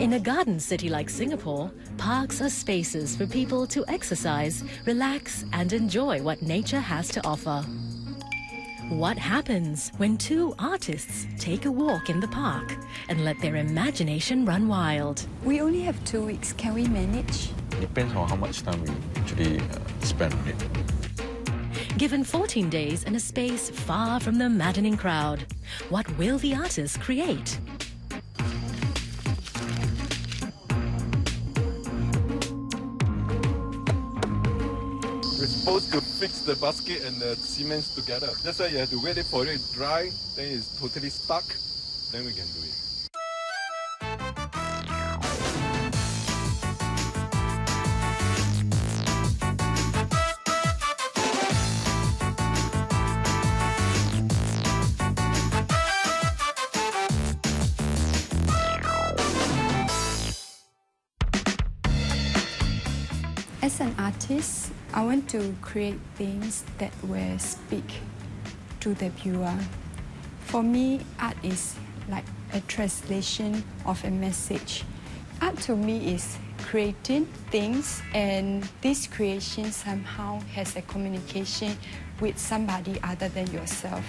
In a garden city like Singapore, parks are spaces for people to exercise, relax, and enjoy what nature has to offer. What happens when two artists take a walk in the park and let their imagination run wild? We only have 2 weeks. Can we manage? Depends on how much time we actually spend on it. Given 14 days in a space far from the maddening crowd, what will the artists create? We're supposed to fix the basket and the cement together. That's why you have to wait for it to dry, then it's totally stuck, then we can do it. As an artist, I want to create things that will speak to the viewer. For me, art is like a translation of a message. Art to me is creating things, and this creation somehow has a communication with somebody other than yourself.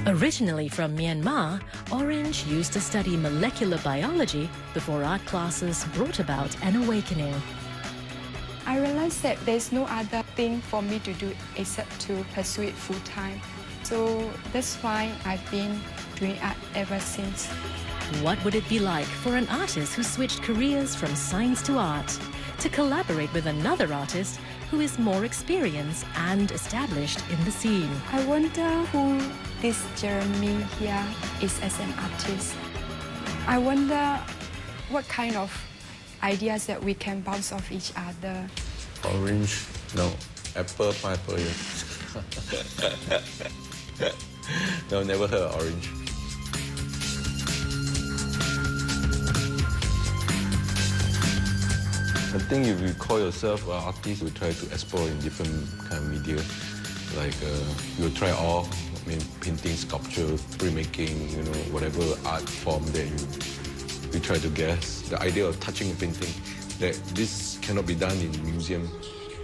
Originally from Myanmar, Oranje used to study molecular biology before art classes brought about an awakening. I realized that there's no other thing for me to do except to pursue it full-time. So that's why I've been doing art ever since. What would it be like for an artist who switched careers from science to art to collaborate with another artist who is more experienced and established in the scene? I wonder who this Jeremy here is as an artist. I wonder what kind of ideas that we can bounce off each other. Orange, no. Apple, pineapple, yes. No, never heard of orange. I think if you call yourself an artist, you try to explore in different kind of media. Like you try all, I mean, painting, sculpture, printmaking, you know, whatever art form that you try to guess. The idea of touching a painting, that this cannot be done in museum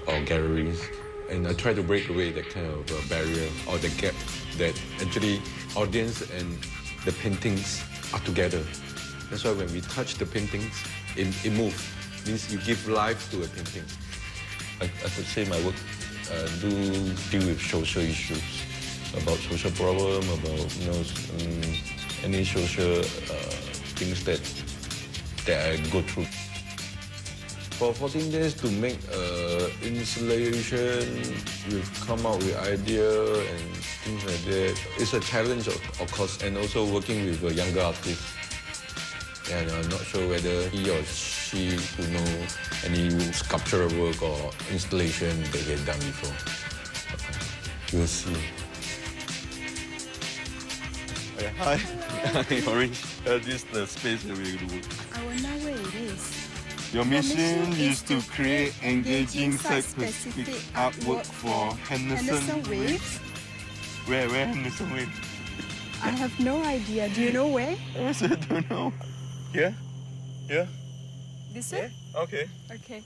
or galleries. And I try to break away that kind of barrier or the gap that actually audience and the paintings are together. That's why when we touch the paintings, it moves. Means you give life to a painting. I could say my work do deal with social issues, about social problem, about any social things that I go through. For 14 days to make installation, we've come up with idea and things like that. It's a challenge, of course, and also working with a younger artist. And I'm not sure whether he or she will know any sculptural work or installation that he had done before. We'll see. Okay, hi, I'm Orange. This is the space that we're going to work. I wonder where it is. Your mission is to create engaging site-specific artwork for Henderson waves. Where Henderson waves? I have no idea. Do you know where? I also don't know. Yeah? Yeah? This way? Okay. Okay.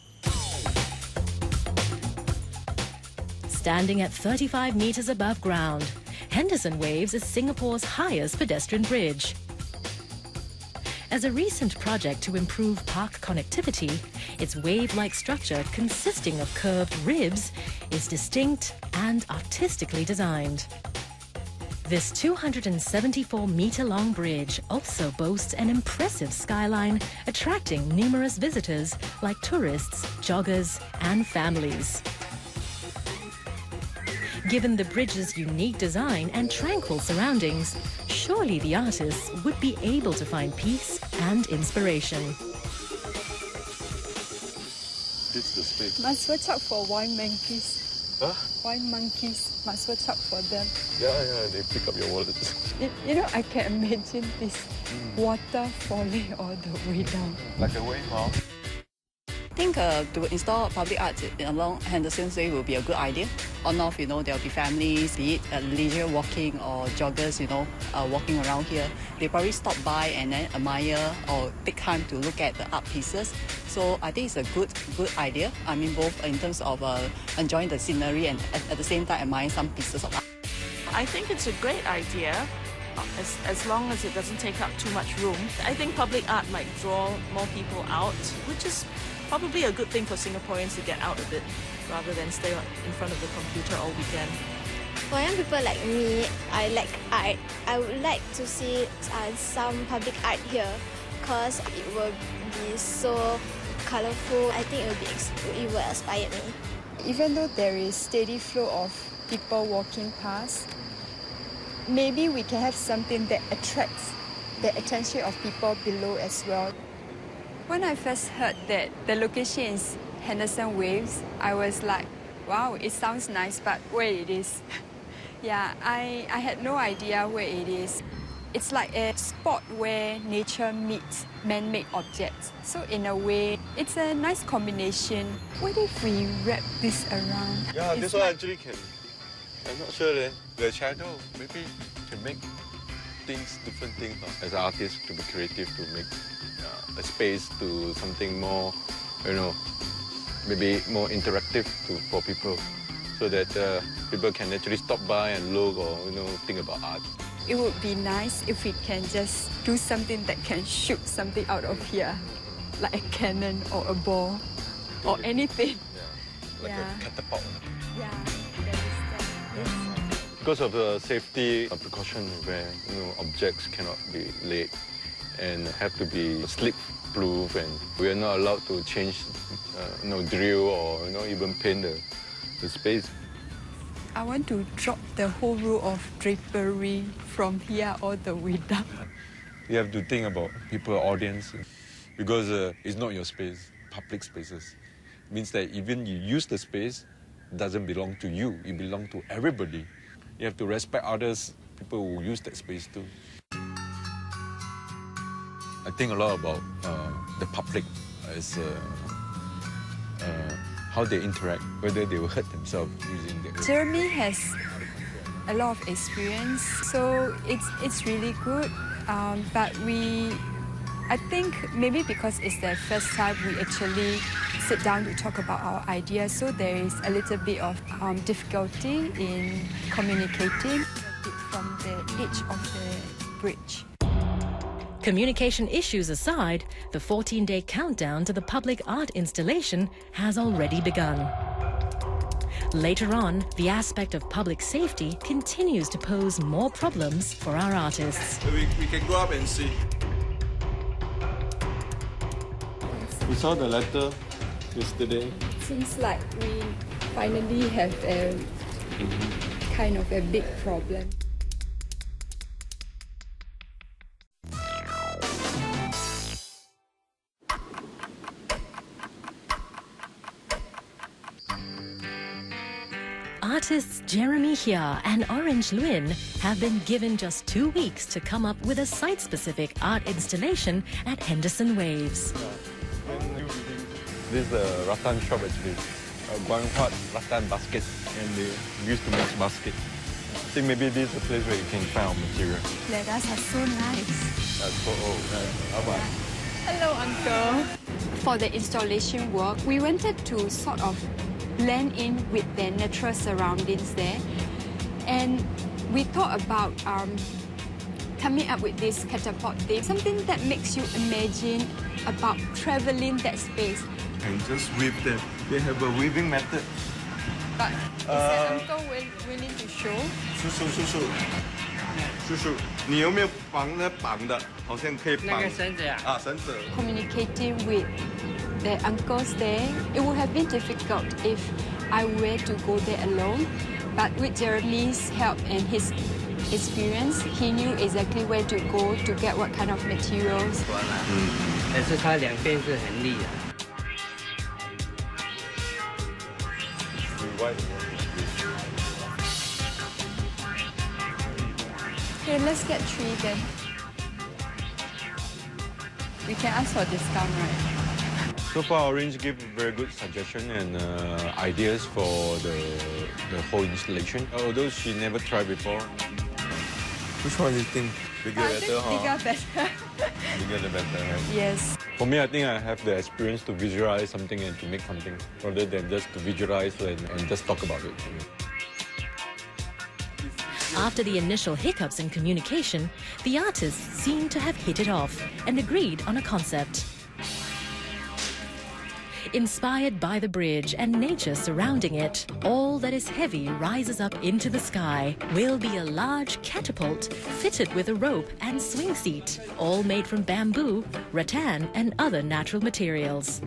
Standing at 35 meters above ground, Henderson Waves is Singapore's highest pedestrian bridge. As a recent project to improve park connectivity, its wave-like structure consisting of curved ribs is distinct and artistically designed. This 274-meter-long bridge also boasts an impressive skyline, attracting numerous visitors like tourists, joggers, and families. Given the bridge's unique design and tranquil surroundings, surely the artists would be able to find peace and inspiration. This is the space. Must watch out for wild monkeys. Huh? Wild monkeys, must watch out for them. Yeah, they pick up your wallet. You know, I can imagine this water falling all the way down. Like a wave, huh? think to install public art along Henderson's Way will be a good idea. On off, there'll be families, be it leisure walking or joggers, walking around here. They probably stop by and then admire or take time to look at the art pieces. So I think it's a good idea. I mean, both in terms of enjoying the scenery and at the same time admiring some pieces of art. I think it's a great idea, as long as it doesn't take up too much room. I think public art might draw more people out, which is probably a good thing for Singaporeans to get out a bit, rather than stay in front of the computer all weekend. For young people like me, I like art. I would like to see some public art here, because it will be so colourful. I think it will inspire me. Even though there is steady flow of people walking past, maybe we can have something that attracts the attention of people below as well. When I first heard that the location is Henderson Waves, I was like, wow, it sounds nice, but where it is? Yeah, I had no idea where it is. It's like a spot where nature meets man-made objects. So in a way, it's a nice combination. What if we wrap this around? Yeah, this one actually can. I'm not sure. The shadow, maybe can make different things. As an artist, to be creative, to make a space to something more, maybe more interactive for people, so that people can actually stop by and look or think about art. It would be nice if we can just do something that can shoot something out of here, like a cannon or a ball or anything. Yeah, like a catapult. Yeah, that is that. Yes. Because of the safety precaution, where objects cannot be laid and have to be slip-proof, and we are not allowed to change, drill or even paint the space. I want to drop the whole rule of drapery from here all the way down. You have to think about people, audience, because it's not your space, public spaces. It means that even you use the space, it doesn't belong to you, it belongs to everybody. You have to respect others, people who use that space too. I think a lot about the public as how they interact, whether they will hurt themselves using the... Jeremy has a lot of experience, so it's really good. But I think maybe because it's the first time we actually sit down to talk about our ideas, so there is a little bit of difficulty in communicating from the edge of the bridge. Communication issues aside, the 14-day countdown to the public art installation has already begun. Later on, the aspect of public safety continues to pose more problems for our artists. We can go up and see. We saw the letter yesterday. Seems like we finally have a kind of a big problem. Artists Jeremy Hiah and Oranje Lwin have been given just 2 weeks to come up with a site-specific art installation at Henderson Waves. This is a rattan shop actually, Guanghuat rattan basket, and they used to make basket. I think maybe this is a place where you can find our material. Letters are so nice. That's so old. How about? Hello, Uncle. For the installation work, we wanted to sort of blend in with the natural surroundings there. And we thought about coming up with this catapult thing, something that makes you imagine about traveling that space. And just weave them. They have a weaving method. But is that Uncle willing to show? 叔叔，你有没有绑的？绑的，好像可以绑。那个绳子啊，绳子。Communicating with the uncles there, it would have been difficult if I were to go there alone. But with Jeremy's help and his experience, he knew exactly where to go to get what kind of materials. 但是它两边是很利的。 Okay, let's get 3 then. We can ask for discount, right? So far, Orange gave very good suggestion and ideas for the whole installation. Although she never tried before. Which one do you think? Bigger better, huh? Bigger better. Bigger the better, right? Yes. For me, I think I have the experience to visualize something and to make something, rather than just to visualize and just talk about it. After the initial hiccups in communication, the artists seemed to have hit it off and agreed on a concept. Inspired by the bridge and nature surrounding it, all that is heavy rises up into the sky will be a large catapult fitted with a rope and swing seat, all made from bamboo, rattan and other natural materials.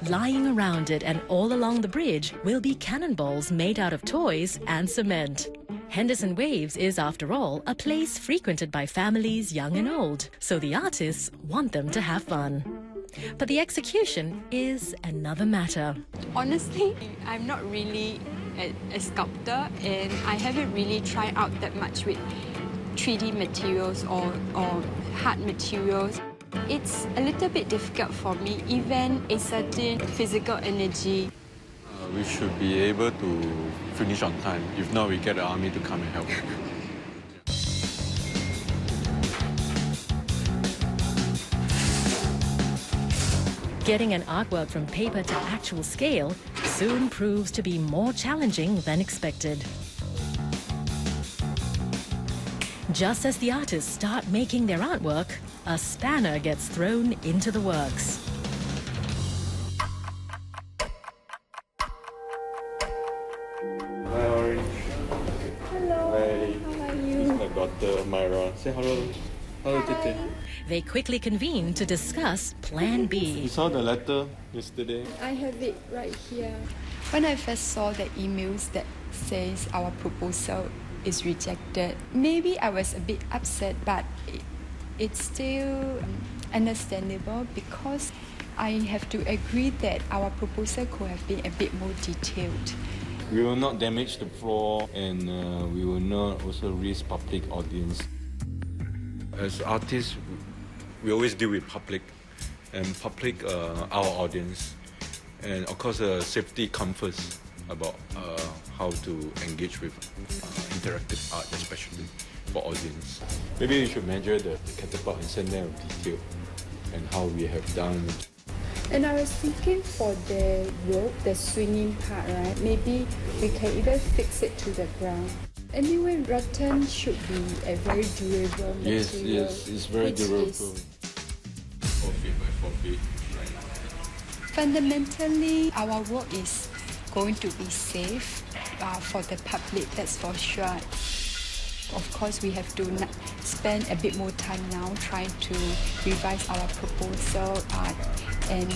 Lying around it and all along the bridge will be cannonballs made out of toys and cement. Henderson Waves is, after all, a place frequented by families young and old, so the artists want them to have fun. But the execution is another matter. Honestly, I'm not really a sculptor, and I haven't really tried out that much with 3D materials or hard materials. It's a little bit difficult for me, even a certain physical energy. We should be able to finish on time. If not, we get the army to come and help. Getting an artwork from paper to actual scale soon proves to be more challenging than expected. Just as the artists start making their artwork, a spanner gets thrown into the works. Hi, Orange. Hello. Hi. How are This you? is my daughter, Myra. Say hello. Hello, Tete. They quickly convene to discuss Plan You B. saw the letter yesterday? I have it right here. When I first saw the emails that says our proposal is rejected, maybe I was a bit upset, but it's still understandable because I have to agree that our proposal could have been a bit more detailed. We will not damage the floor, and we will not also risk public audience. As artists, we always deal with public, and public our audience, and of course safety comes first about how to engage with interactive art, especially for audience. Maybe you should measure the catapult and send them a detail and how we have done. And I was thinking for the rope, the swinging part, right? Maybe we can either fix it to the ground. Anyway, rattan should be a very durable material. Yes, it's very durable. 4 feet by 4 feet. Fundamentally, our work is going to be safe for the public, that's for sure. Of course, we have to spend a bit more time now trying to revise our proposal and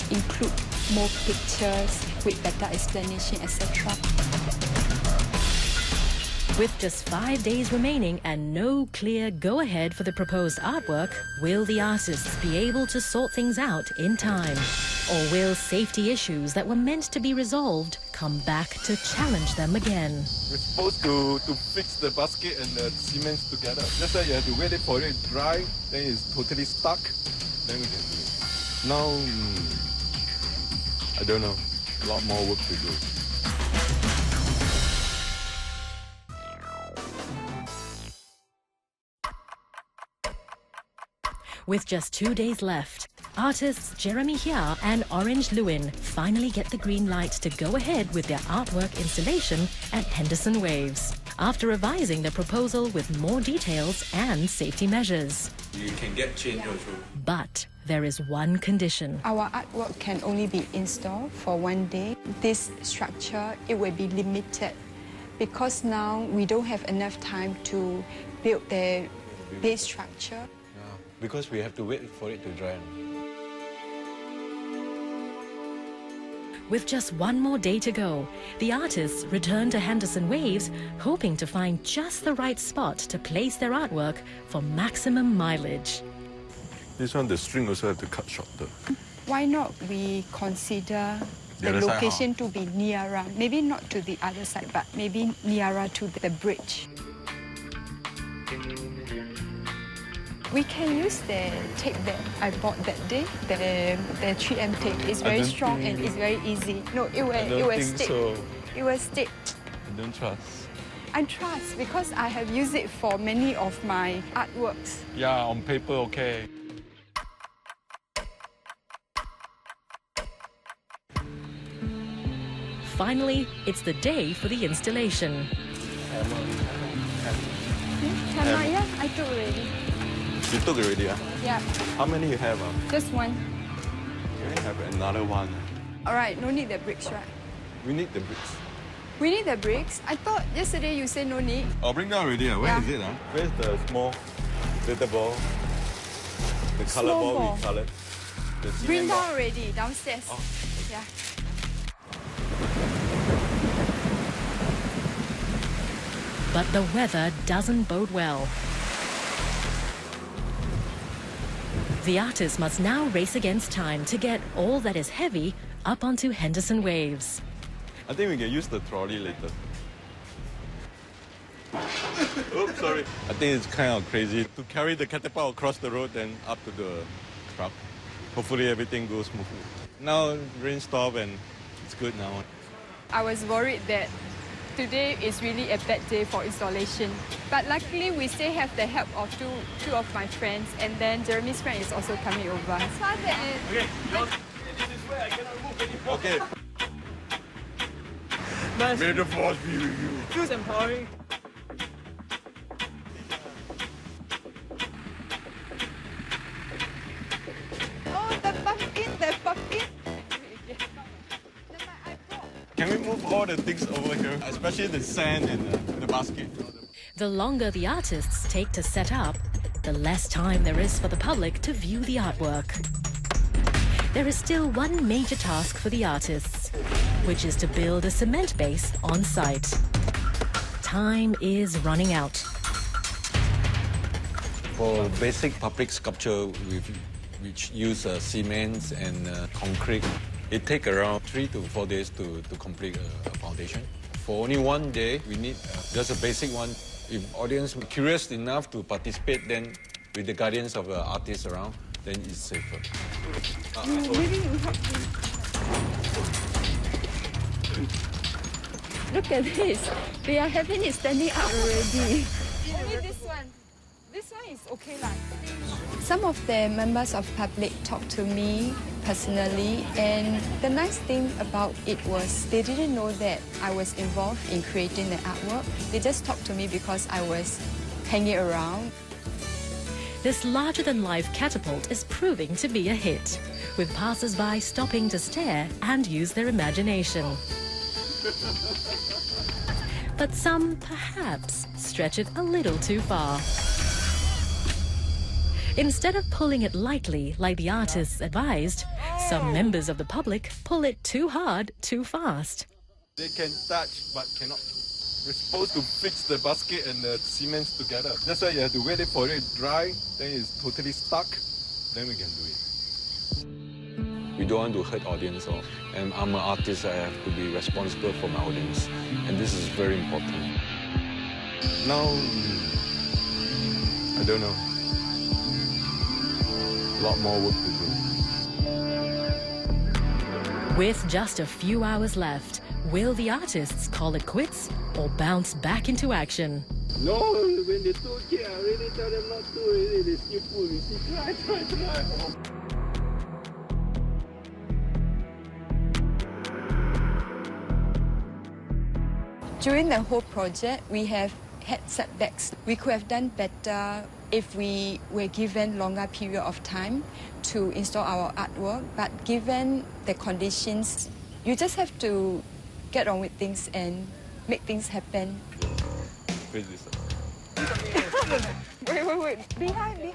include more pictures with better explanation, etc. With just 5 days remaining and no clear go-ahead for the proposed artwork, will the artists be able to sort things out in time? Or will safety issues that were meant to be resolved come back to challenge them again? We're supposed to fix the basket and the cement together. Just like you have to wait for it to dry, then it's totally stuck, then we can do it. Now, I don't know, a lot more work to do. With just 2 days left, artists Jeremy Hiah and Oranje Lwin finally get the green light to go ahead with their artwork installation at Henderson Waves, after revising the proposal with more details and safety measures. You can get change also. But there is one condition. Our artwork can only be installed for 1 day. This structure, it will be limited because now we don't have enough time to build the base structure. Because we have to wait for it to dry. With just 1 more day to go, the artists return to Henderson Waves, hoping to find just the right spot to place their artwork for maximum mileage. This one, the string also have to cut shorter. Why not we consider The the other side, location to be nearer, maybe not to the other side, but maybe nearer to the bridge. We can use the tape that I bought that day. The 3M tape is very strong and it's very easy. No, it will stick. So. It will stick. I don't trust. I trust because I have used it for many of my artworks. Yeah, on paper, okay. Finally, it's the day for the installation. Hammer, yeah, I took already. You took already, ah? Yeah. How many you have? Just one. You have another one. All right, no need the bricks, right? We need the bricks. We need the bricks? I thought yesterday you said no need. Oh, bring down already. Where is it? Where's the small little ball? The color Small ball ball. we colored. The Bring cement down ball. already, downstairs. Oh. Yeah. But the weather doesn't bode well. The artist must now race against time to get all that is heavy up onto Henderson waves. I think we can use the trolley later. Oops, sorry. I think it's kind of crazy to carry the catapult across the road and up to the truck. Hopefully everything goes smoothly. Now rain stopped and it's good now. I was worried that today is really a bad day for installation. But luckily we still have the help of two of my friends, and then Jeremy's friend is also coming over. Okay, okay. Nice. May the force be with you. Feels empowering. Oh, the pumpkin, the pumpkin. Can we move all the things over here, especially the sand and the basket? The longer the artists take to set up, the less time there is for the public to view the artwork. There is still one major task for the artists, which is to build a cement base on site. Time is running out. For basic public sculpture, which use cement and concrete, it takes around 3 to 4 days to complete a foundation. For only 1 day, we need just a basic one. If audience are curious enough to participate, then with the guardians of the artists around, then it's safer. Maybe you help me. Look at this. They are having it standing up already. Only this one. This one is okay lah. Some of the members of public talked to me personally, and the nice thing about it was they didn't know that I was involved in creating the artwork. They just talked to me because I was hanging around. This larger-than-life catapult is proving to be a hit, with passers-by stopping to stare and use their imagination. But some, perhaps, stretch it a little too far. Instead of pulling it lightly like the artists advised, some members of the public pull it too hard, too fast. They can touch but cannot. We're supposed to fix the basket and the cement together. That's why you have to wait for it dry, then it's totally stuck, then we can do it. We don't want to hurt audience, and I'm an artist, I have to be responsible for my audience, and this is very important. Now, I don't know. A lot more work to do. With just a few hours left, will the artists call it quits or bounce back into action? No, when they told you, I already tell them not to, already. They still pull. You see, try. During the whole project, we have had setbacks. We could have done better if we were given longer period of time to install our artwork, but given the conditions, you just have to get on with things and make things happen. Where's this? Wait. Behind the...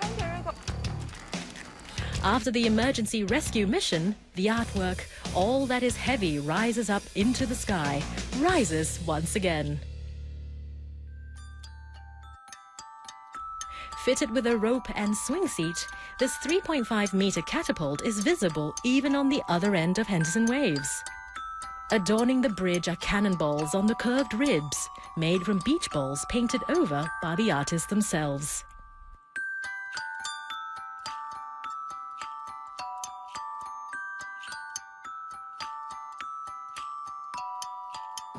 After the emergency rescue mission, the artwork, all that is heavy rises up into the sky, rises once again. Fitted with a rope and swing seat, this 3.5-meter catapult is visible even on the other end of Henderson Waves. Adorning the bridge are cannonballs on the curved ribs, made from beach balls painted over by the artists themselves.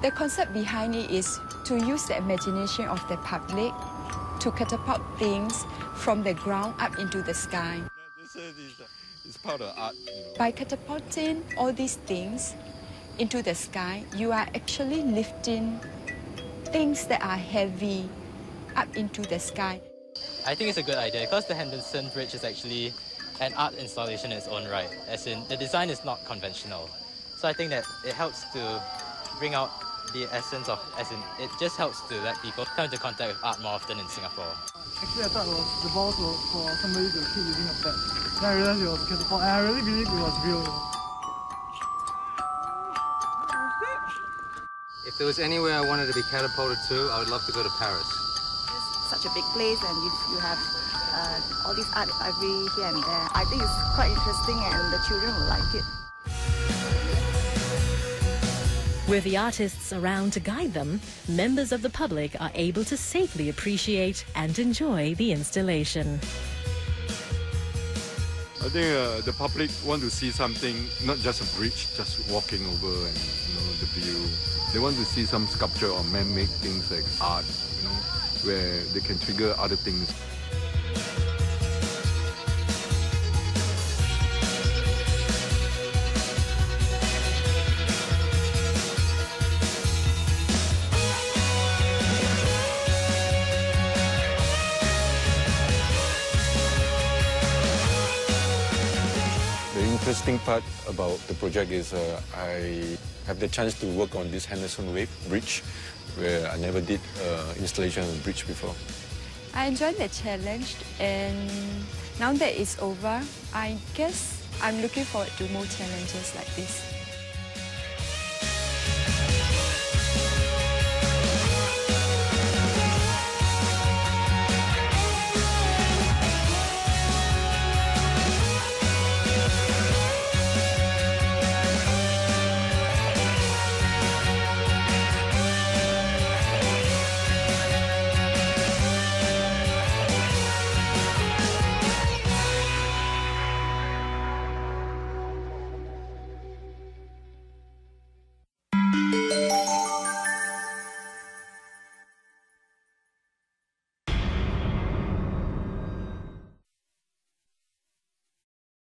The concept behind it is to use the imagination of the public to catapult things from the ground up into the sky. It's part of art. You know. By catapulting all these things into the sky, you are actually lifting things that are heavy up into the sky. I think it's a good idea because the Henderson Bridge is actually an art installation in its own right, as in the design is not conventional. So I think that it helps to bring out the essence of, as in it just helps to let people come into contact with art more often in Singapore. Actually, I thought the balls were for somebody to keep using a pet. Then I realized it was a catapult, and I really believed it was real. If there was anywhere I wanted to be catapulted to, I would love to go to Paris. It's such a big place, and if you have all these art every here and there, I think it's quite interesting, and the children will like it. With the artists around to guide them, members of the public are able to safely appreciate and enjoy the installation. I think the public want to see something, not just a bridge, just walking over and the view. They want to see some sculpture or man-made things like art, where they can trigger other things. The interesting part about the project is I have the chance to work on this Henderson Bridge, where I never did installation of a bridge before. I enjoyed the challenge, and now that it's over, I guess I'm looking forward to more challenges like this.